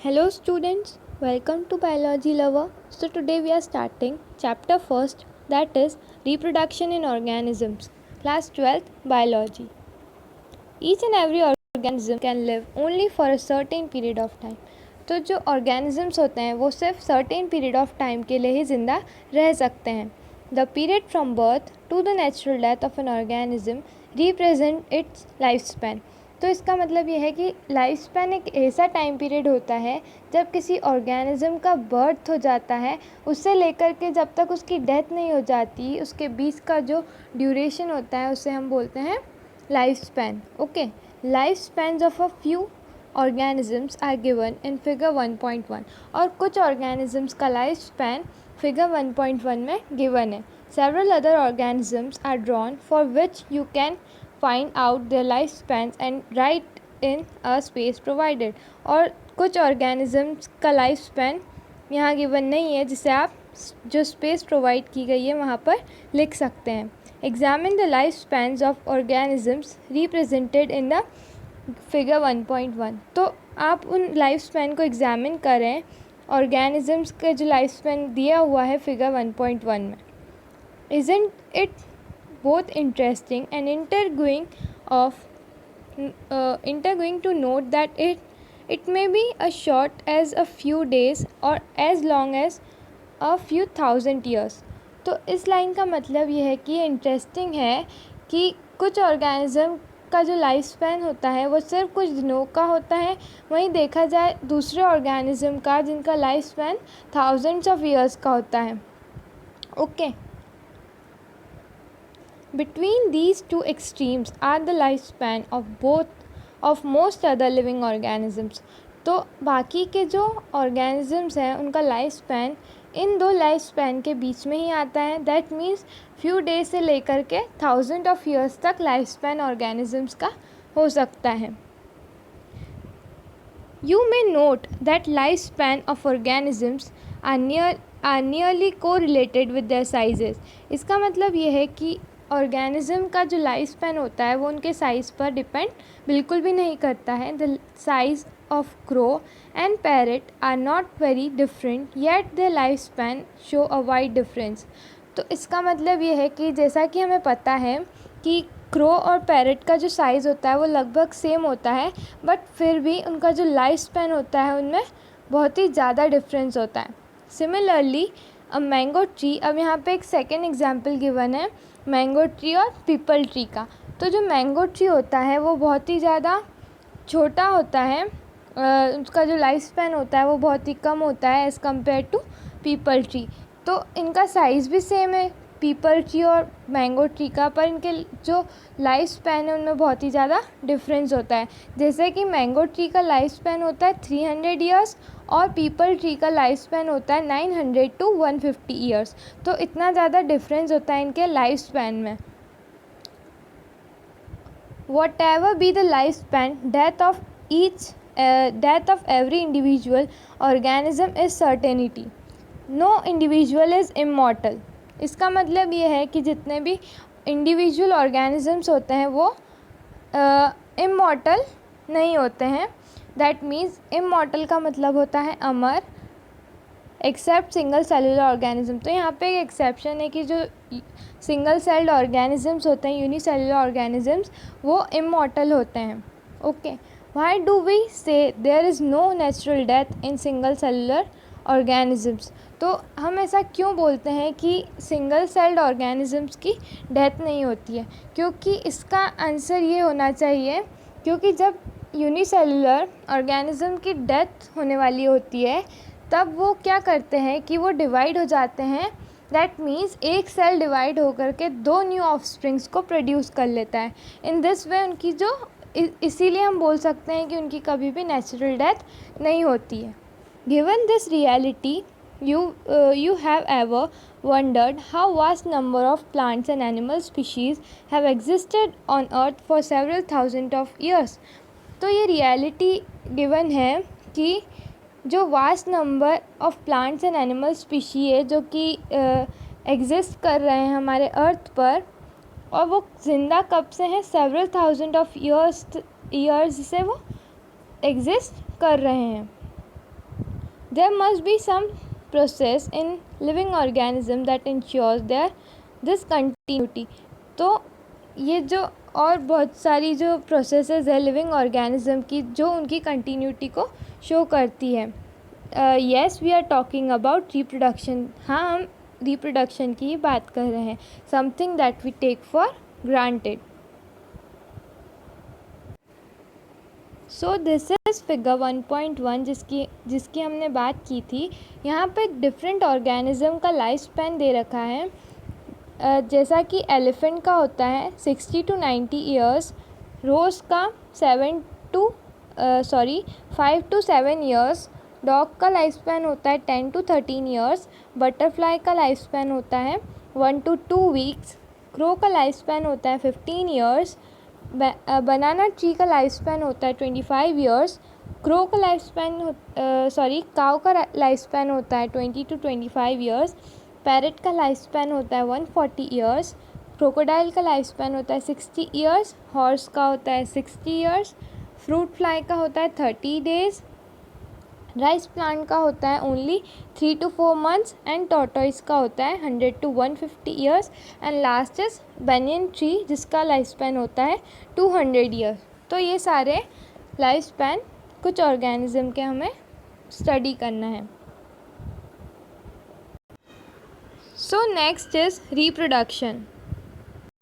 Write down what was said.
Hello students, welcome to Biology Lover. So today we are starting chapter first, that is reproduction in organisms, class 12th biology. Each and every organism can live only for a certain period of time. तो जो organisms होते हैं वो सिर्फ certain period of time के लिए ही ज़िंदा रह सकते हैं. The period from birth to the natural death of an organism represent its lifespan. तो इसका मतलब ये है कि लाइफ स्पैन एक ऐसा टाइम पीरियड होता है जब किसी ऑर्गेनिज्म का बर्थ हो जाता है उससे लेकर के जब तक उसकी डेथ नहीं हो जाती उसके बीच का जो ड्यूरेशन होता है उसे हम बोलते हैं life span. Okay, life spans of a few organisms are given in figure 1.1 और कुछ ऑर्गेनिजम्स का लाइफ स्पैन फिगर 1.1 में गिवन है. Several other organisms are drawn for which you can find out their lifespans and write in a space provided. और कुछ organisms का life span यहाँ given नहीं है जिसे आप जो स्पेस प्रोवाइड की गई है वहाँ पर लिख सकते हैं. Examine the lifespans of organisms represented in the figure 1.1. तो आप उन लाइफ स्पैन को एग्जामिन करें ऑर्गेनिजम्स के जो लाइफ स्पैन दिया हुआ है फिगर 1.1 में. Isn't it both interesting and intriguing to note that it may be as short as a few days or as long as a few thousand years. तो इस line का मतलब ये है कि इंटरेस्टिंग है कि कुछ ऑर्गेनिज्म का जो लाइफ स्पैन होता है वो सिर्फ कुछ दिनों का होता है, वहीं देखा जाए दूसरे ऑर्गेनिज्म का जिनका life span thousands of years का होता है. Okay, Between these two extremes are the lifespan of most other living organisms. तो बाकी के जो organisms हैं उनका लाइफ स्पैन इन दो लाइफ स्पैन के बीच में ही आता है. दैट मीन्स फ्यू डेज से लेकर के थाउजेंड ऑफ ईयर्स तक लाइफ स्पैन ऑर्गेनिजम्स का हो सकता है. You may note that lifespan of organisms are nearly correlated with their sizes. इसका मतलब ये है कि ऑर्गेनिज्म का जो लाइफ स्पैन होता है वो उनके साइज़ पर डिपेंड बिल्कुल भी नहीं करता है. The size of crow and parrot are not very different yet the life span show a wide difference. तो इसका मतलब ये है कि जैसा कि हमें पता है कि क्रो और पैरेट का जो साइज़ होता है वो लगभग सेम होता है, बट फिर भी उनका जो लाइफ स्पैन होता है उनमें बहुत ही ज़्यादा डिफरेंस होता है. सिमिलरली अ मैंगो ट्री, अब यहाँ पे एक सेकेंड एग्जाम्पल गिवन है मैंगो ट्री और पीपल ट्री का. तो जो मैंगो ट्री होता है वो बहुत ही ज़्यादा छोटा होता है, उसका जो लाइफ स्पैन होता है वो बहुत ही कम होता है as compared to peepal tree. तो इनका साइज़ भी सेम है पीपल ट्री और मैंगो ट्री का, पर इनके जो लाइफ स्पैन है उनमें बहुत ही ज़्यादा डिफरेंस होता है. जैसे कि मैंगो ट्री का लाइफ स्पैन होता है 300 ईयर्स और पीपल ट्री का लाइफ स्पैन होता है 900 to 150 ईयर्स. तो इतना ज़्यादा डिफरेंस होता है इनके लाइफ स्पैन में. Whatever be the lifespan, death of every individual organism is certainty. No individual is immortal. इसका मतलब ये है कि जितने भी इंडिविजुअल ऑर्गेनिजम्स होते हैं वो इमॉर्टल नहीं होते हैं. दैट मीन्स इमॉर्टल का मतलब होता है अमर, एक्सेप्ट सिंगल सेलुलर ऑर्गेनिज्म. तो यहाँ पे एक एक्सेप्शन है कि जो सिंगल सेल्ड ऑर्गेनिजम्स होते हैं यूनिसेलुलर ऑर्गेनिजम्स वो इमॉर्टल होते हैं. Okay, why do we say there is no natural death in single cellular organisms. तो हम ऐसा क्यों बोलते हैं कि सिंगल सेल्ड ऑर्गेनिजम्स की डेथ नहीं होती है? क्योंकि इसका आंसर ये होना चाहिए क्योंकि जब यूनिसेलुलर ऑर्गेनिज्म की डेथ होने वाली होती है तब वो क्या करते हैं कि वो डिवाइड हो जाते हैं. दैट मीन्स एक सेल डिवाइड होकर के दो न्यू ऑफस्प्रिंग्स को प्रोड्यूस कर लेता है. इन दिस वे उनकी जो इसीलिए हम बोल सकते हैं कि उनकी कभी भी नेचुरल डेथ नहीं होती है. Given this reality, you have ever wondered how vast number of plants and animal species have existed on earth for several thousand of years. तो ये रियलिटी गिवन है कि जो vast number of plants and animal species है जो कि exist कर रहे हैं हमारे अर्थ पर, और वो ज़िंदा कब से हैं, सेवरल थाउजेंड ऑफ ईयर्स से वो एग्जिस्ट कर रहे हैं. There must be some process in living organism that ensures this continuity. तो ये जो और बहुत सारी जो प्रोसेसेस है लिविंग ऑर्गेनिज्म की जो उनकी कंटिन्यूटी को शो करती है। Yes, we are talking about reproduction. हाँ, हम रिप्रोडक्शन की ही बात कर रहे हैं, something that we take for granted. So this is figure 1.1 जिसकी हमने बात की थी। यहाँ पे डिफरेंट ऑर्गेनिज्म का लाइफ स्पैन दे रखा है। जैसा कि एलिफेंट का होता है 60 to 90 ईयर्स, रोज़ का 5 to 7 ईयर्स, डॉग का लाइफ स्पैन होता है 10 to 13 ईयर्स, बटरफ्लाई का लाइफ स्पैन होता है 1 to 2 वीक्स, क्रो का लाइफ स्पैन होता है 15 ईयर्स, बनाना ट्री का लाइफ स्पैन होता है 25 ईयर्स, काउ का लाइफ स्पैन होता है 20 to 25 ईयर्स, पैरेट का लाइफ स्पैन होता है 140 ईयर्स, क्रोकोडाइल का लाइफ स्पैन होता है 60 ईयर्स, हॉर्स का होता है 60 ईयर्स, फ्रूट फ्लाई का होता है 30 डेज़, राइस प्लांट का होता है only 3 to 4 months, and tortoise का होता है 100 to 150 years, and last is banyan tree जिसका लाइफ स्पैन होता है 200 ईयर्स। तो ये सारे लाइफ स्पैन कुछ ऑर्गेनिज्म के हमें स्टडी करना है। So next is reproduction.